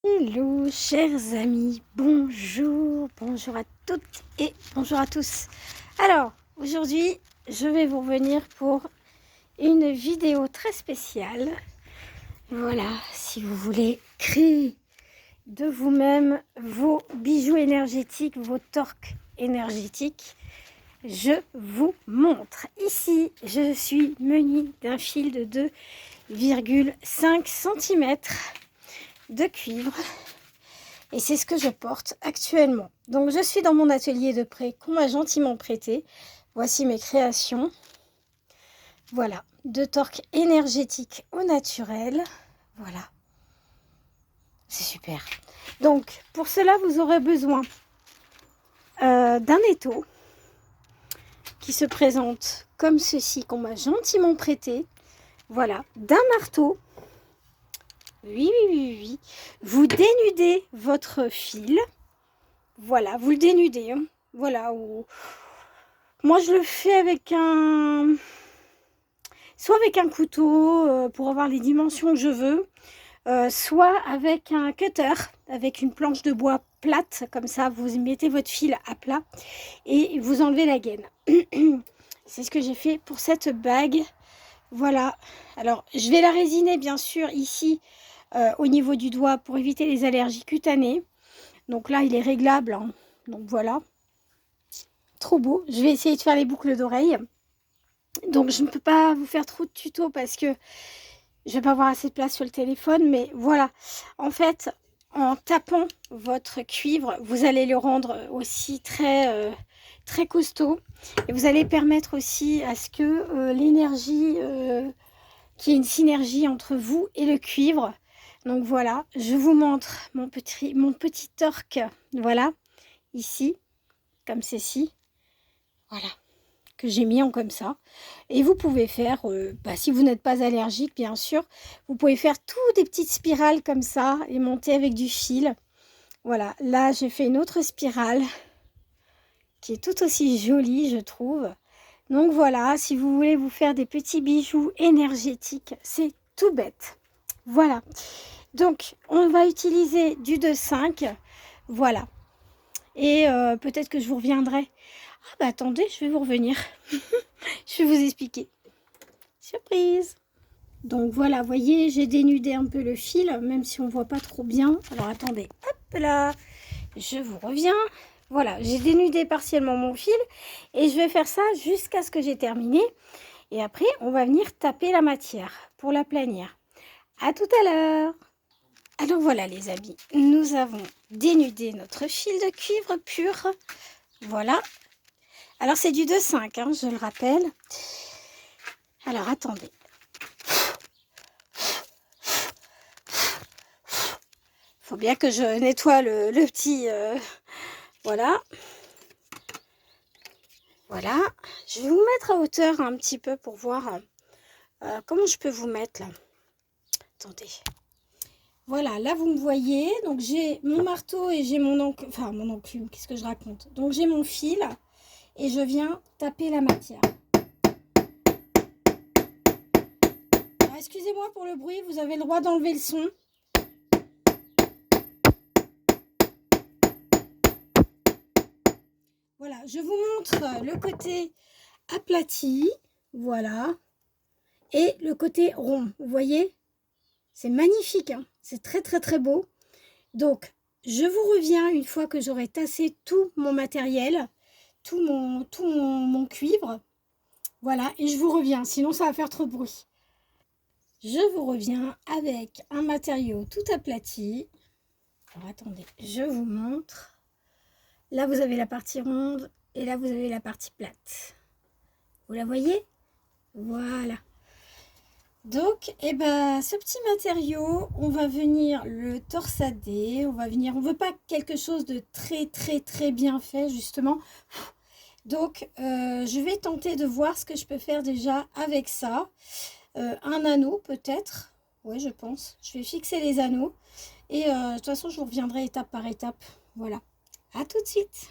Hello chers amis, bonjour, bonjour à toutes et bonjour à tous. Alors aujourd'hui je vais vous revenir pour une vidéo très spéciale. Voilà, si vous voulez créer de vous-même vos bijoux énergétiques, vos torques énergétiques, je vous montre. Ici je suis munie d'un fil de 2,5 cm de cuivre. Et c'est ce que je porte actuellement. Donc je suis dans mon atelier de prêt qu'on m'a gentiment prêté. Voici mes créations. Voilà, 2 torques énergétiques au naturel. Voilà, c'est super. Donc pour cela, vous aurez besoin d'un étau qui se présente comme ceci, qu'on m'a gentiment prêté. Voilà, d'un marteau. Oui, oui, oui, oui. Vous dénudez votre fil. Voilà, vous le dénudez. Hein. Voilà, moi je le fais avec soit avec un couteau pour avoir les dimensions que je veux, soit avec un cutter, avec une planche de bois plate, comme ça vous mettez votre fil à plat et vous enlevez la gaine. C'est ce que j'ai fait pour cette bague. Voilà, alors je vais la résiner bien sûr ici au niveau du doigt pour éviter les allergies cutanées. Donc là il est réglable, hein. Donc voilà. Trop beau. Je vais essayer de faire les boucles d'oreilles. Donc je ne peux pas vous faire trop de tutos parce que je vais pas avoir assez de place sur le téléphone. Mais voilà. En fait, en tapant votre cuivre, vous allez le rendre aussi très costaud. Et vous allez permettre aussi à ce que l'énergie, qu'il y ait une synergie entre vous et le cuivre. Donc voilà, je vous montre mon petit torque. Voilà, ici, comme ceci. Voilà, que j'ai mis en comme ça. Et vous pouvez faire, si vous n'êtes pas allergique, bien sûr, vous pouvez faire tout des petites spirales comme ça et monter avec du fil. Voilà, là j'ai fait une autre spirale qui est tout aussi jolie, je trouve. Donc voilà, si vous voulez vous faire des petits bijoux énergétiques, c'est tout bête. Voilà, donc on va utiliser du 2,5. Voilà, et peut-être que je vous reviendrai. Ah bah attendez, je vais vous revenir. Je vais vous expliquer. Surprise! Donc voilà, vous voyez, j'ai dénudé un peu le fil, même si on ne voit pas trop bien. Alors attendez, hop là, je vous reviens. Voilà, j'ai dénudé partiellement mon fil et je vais faire ça jusqu'à ce que j'ai terminé. Et après, on va venir taper la matière pour l'aplanir. À tout à l'heure! Alors voilà les amis, nous avons dénudé notre fil de cuivre pur. Voilà. Alors c'est du 2,5, hein, je le rappelle. Alors attendez. Faut bien que je nettoie le petit... voilà. Voilà. Je vais vous mettre à hauteur un petit peu pour voir comment je peux vous mettre là. Attendez. Voilà, là vous me voyez. Donc j'ai mon marteau et j'ai mon enclume. Enfin mon enclume, qu'est-ce que je raconte? Donc j'ai mon fil et je viens taper la matière. Excusez-moi pour le bruit, vous avez le droit d'enlever le son. Voilà, je vous montre le côté aplati, voilà, et le côté rond, vous voyez, c'est magnifique, hein, c'est très beau. Donc, je vous reviens une fois que j'aurai tassé tout mon matériel, tout mon cuivre, voilà, et je vous reviens, sinon ça va faire trop de bruit. Je vous reviens avec un matériau tout aplati. Alors, attendez, je vous montre. Là, vous avez la partie ronde et là, vous avez la partie plate. Vous la voyez? Voilà. Donc, ce petit matériau, on va venir le torsader. On veut pas quelque chose de très bien fait, justement. Donc, je vais tenter de voir ce que je peux faire déjà avec ça. Un anneau, peut-être. Oui, je pense. Je vais fixer les anneaux. Et de toute façon, je vous reviendrai étape par étape. Voilà. À tout de suite.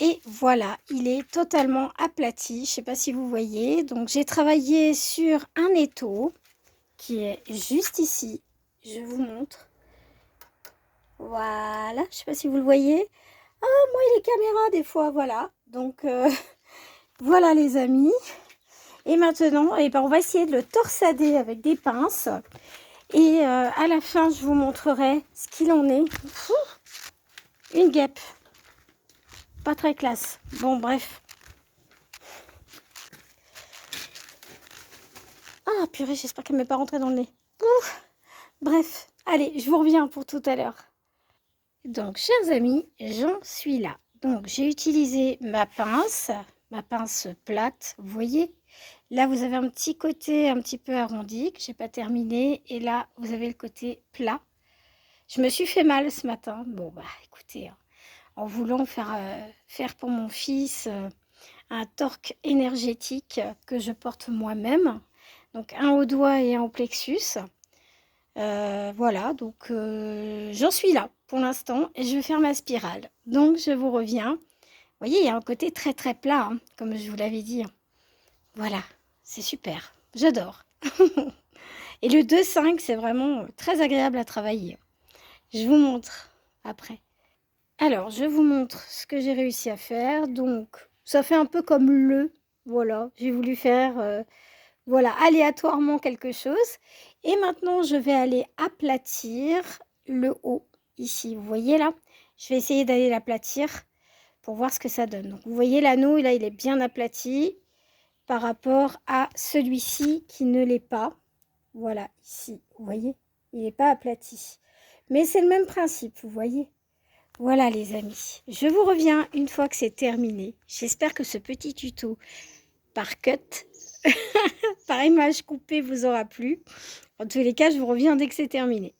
Et voilà, il est totalement aplati. Je ne sais pas si vous voyez. Donc, j'ai travaillé sur un étau qui est juste ici. Je vous montre. Voilà, je sais pas si vous le voyez. Ah, moi et les caméras des fois, voilà. Donc voilà les amis. Et maintenant, eh ben, on va essayer de le torsader avec des pinces. Et à la fin, je vous montrerai ce qu'il en est. Ouh, une guêpe. Pas très classe. Bon, bref. Ah, purée, j'espère qu'elle ne m'est pas rentrée dans le nez. Ouh, bref, allez, je vous reviens pour tout à l'heure. Donc, chers amis, j'en suis là. Donc, j'ai utilisé ma pince plate, vous voyez. Là, vous avez un petit côté un petit peu arrondi que j'ai pas terminé. Et là, vous avez le côté plat. Je me suis fait mal ce matin. Bon, bah, écoutez, hein, en voulant faire pour mon fils un torque énergétique que je porte moi-même. Donc, un au doigt et un au plexus. Voilà, donc j'en suis là pour l'instant et je vais faire ma spirale. Donc, je vous reviens. Vous voyez, il y a un côté très très plat, hein, comme je vous l'avais dit. Voilà, c'est super. J'adore. Et le 2,5, c'est vraiment très agréable à travailler. Je vous montre après. Alors, je vous montre ce que j'ai réussi à faire. Donc, ça fait un peu comme voilà, j'ai voulu faire, voilà, aléatoirement quelque chose. Et maintenant, je vais aller aplatir le haut, ici. Vous voyez là? Je vais essayer d'aller l'aplatir pour voir ce que ça donne. Donc, vous voyez l'anneau, là, il est bien aplati par rapport à celui-ci qui ne l'est pas. Voilà, ici, vous voyez, il n'est pas aplati. Mais c'est le même principe, vous voyez. Voilà les amis, je vous reviens une fois que c'est terminé. J'espère que ce petit tuto par cut, par image coupée vous aura plu. En tous les cas, je vous reviens dès que c'est terminé.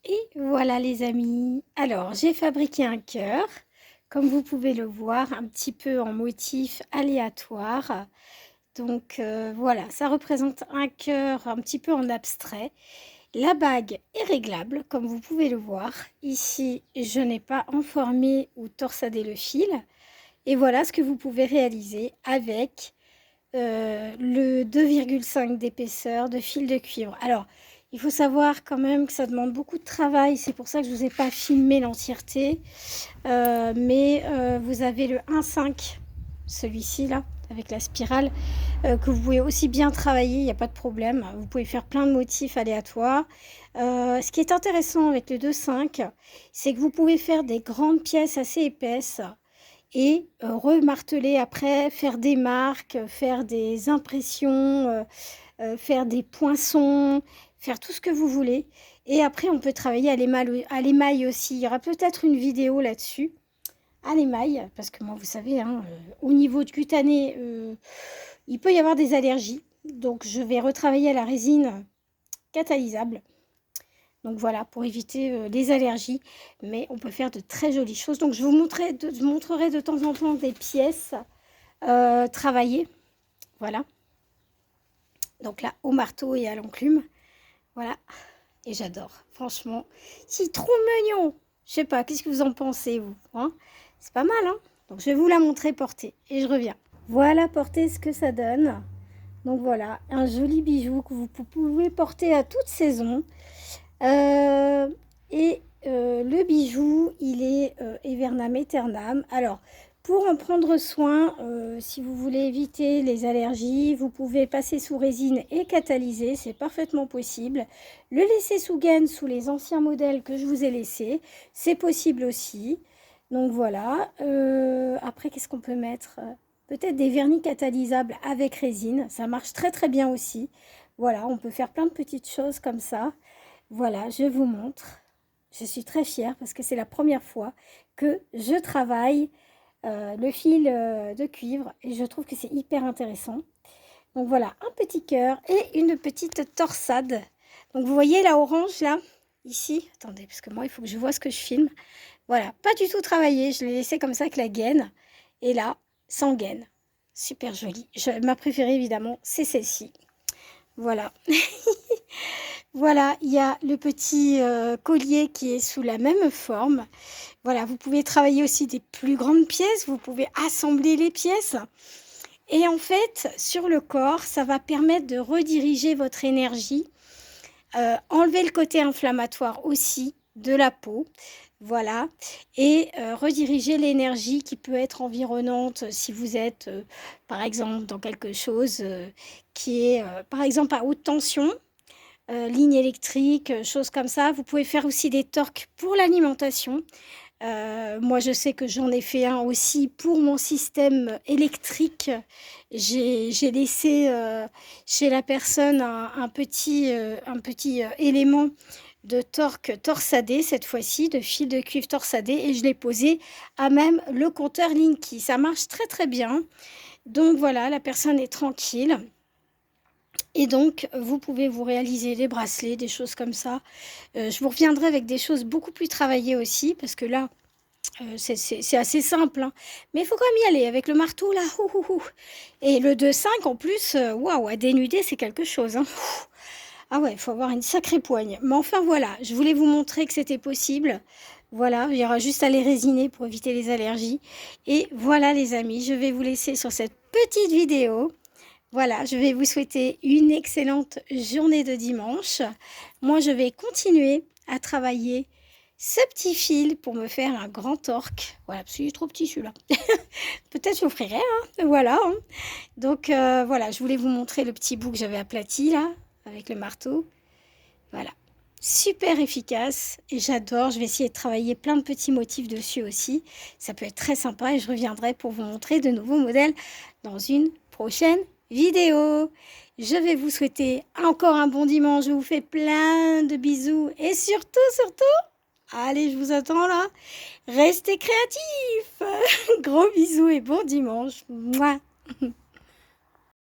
Et voilà les amis. Alors, j'ai fabriqué un cœur, comme vous pouvez le voir, un petit peu en motif aléatoire. Donc voilà, ça représente un cœur un petit peu en abstrait. La bague est réglable, comme vous pouvez le voir. Ici, je n'ai pas enformé ou torsadé le fil. Et voilà ce que vous pouvez réaliser avec le 2,5 d'épaisseur de fil de cuivre. Alors, il faut savoir quand même que ça demande beaucoup de travail. C'est pour ça que je ne vous ai pas filmé l'entièreté. Mais vous avez le 1,5, celui-ci là, avec la spirale, que vous pouvez aussi bien travailler, il n'y a pas de problème. Vous pouvez faire plein de motifs aléatoires. Ce qui est intéressant avec le 2,5, c'est que vous pouvez faire des grandes pièces assez épaisses et remarteler après, faire des marques, faire des impressions, faire des poinçons, faire tout ce que vous voulez. Et après, on peut travailler à l'émail aussi. Il y aura peut-être une vidéo là-dessus, à l'émail, parce que moi, vous savez, hein, au niveau de cutané, il peut y avoir des allergies. Donc, je vais retravailler à la résine catalysable. Donc voilà, pour éviter les allergies. Mais on peut faire de très jolies choses. Donc, je vous montrerai de temps en temps des pièces travaillées. Voilà. Donc là, au marteau et à l'enclume. Voilà. Et j'adore. Franchement, c'est trop mignon. Je sais pas, qu'est-ce que vous en pensez, vous, hein? C'est pas mal, hein? Donc, je vais vous la montrer portée. Et je reviens. Voilà porter ce que ça donne. Donc, voilà, un joli bijou que vous pouvez porter à toute saison. Le bijou, il est Evernam Eternam. Alors, pour en prendre soin, si vous voulez éviter les allergies, vous pouvez passer sous résine et catalyser, c'est parfaitement possible. Le laisser sous gaine, sous les anciens modèles que je vous ai laissés, c'est possible aussi. Donc voilà. Après, qu'est-ce qu'on peut mettre? Peut-être des vernis catalysables avec résine, ça marche très très bien aussi. Voilà, on peut faire plein de petites choses comme ça. Voilà, je vous montre. Je suis très fière parce que c'est la première fois que je travaille le fil de cuivre et je trouve que c'est hyper intéressant. Donc voilà, un petit cœur et une petite torsade. Donc vous voyez la orange là, ici. Attendez, parce que moi il faut que je vois ce que je filme. Voilà, pas du tout travaillé, je l'ai laissé comme ça avec la gaine. Et là, sans gaine. Super jolie. Ma préférée évidemment, c'est celle-ci. Voilà. Voilà, il y a le petit collier qui est sous la même forme. Voilà, vous pouvez travailler aussi des plus grandes pièces, vous pouvez assembler les pièces. Et en fait, sur le corps, ça va permettre de rediriger votre énergie, enlever le côté inflammatoire aussi. de la peau. Voilà, et rediriger l'énergie qui peut être environnante si vous êtes, par exemple, dans quelque chose qui est, par exemple, à haute tension, ligne électrique, choses comme ça. Vous pouvez faire aussi des torques pour l'alimentation. Moi, je sais que j'en ai fait un aussi pour mon système électrique. J'ai laissé chez la personne un petit élément de torque torsadé, cette fois-ci, de fil de cuivre torsadé, et je l'ai posé à même le compteur Linky. Ça marche très très bien. Donc voilà, la personne est tranquille. Et donc, vous pouvez vous réaliser des bracelets, des choses comme ça. Je vous reviendrai avec des choses beaucoup plus travaillées aussi, parce que là, c'est assez simple, hein. Mais il faut quand même y aller avec le marteau là. Ouh, ouh, ouh. Et le 2,5 en plus, waouh, à dénuder, c'est quelque chose, hein. Ah ouais, il faut avoir une sacrée poigne. Mais enfin voilà, je voulais vous montrer que c'était possible. Voilà, il y aura juste à les résiner pour éviter les allergies. Et voilà les amis, je vais vous laisser sur cette petite vidéo. Voilà, je vais vous souhaiter une excellente journée de dimanche. Moi, je vais continuer à travailler ce petit fil pour me faire un grand torque. Voilà, parce qu'il est trop petit celui-là. Peut-être j'offrirai, hein. Voilà, hein. Donc, voilà, je voulais vous montrer le petit bout que j'avais aplati là, avec le marteau. Voilà, super efficace et j'adore. Je vais essayer de travailler plein de petits motifs dessus aussi. Ça peut être très sympa et je reviendrai pour vous montrer de nouveaux modèles dans une prochaine vidéo. Je vais vous souhaiter encore un bon dimanche. Je vous fais plein de bisous et surtout, allez, je vous attends là. Restez créatifs. Gros bisous et bon dimanche. Mouah.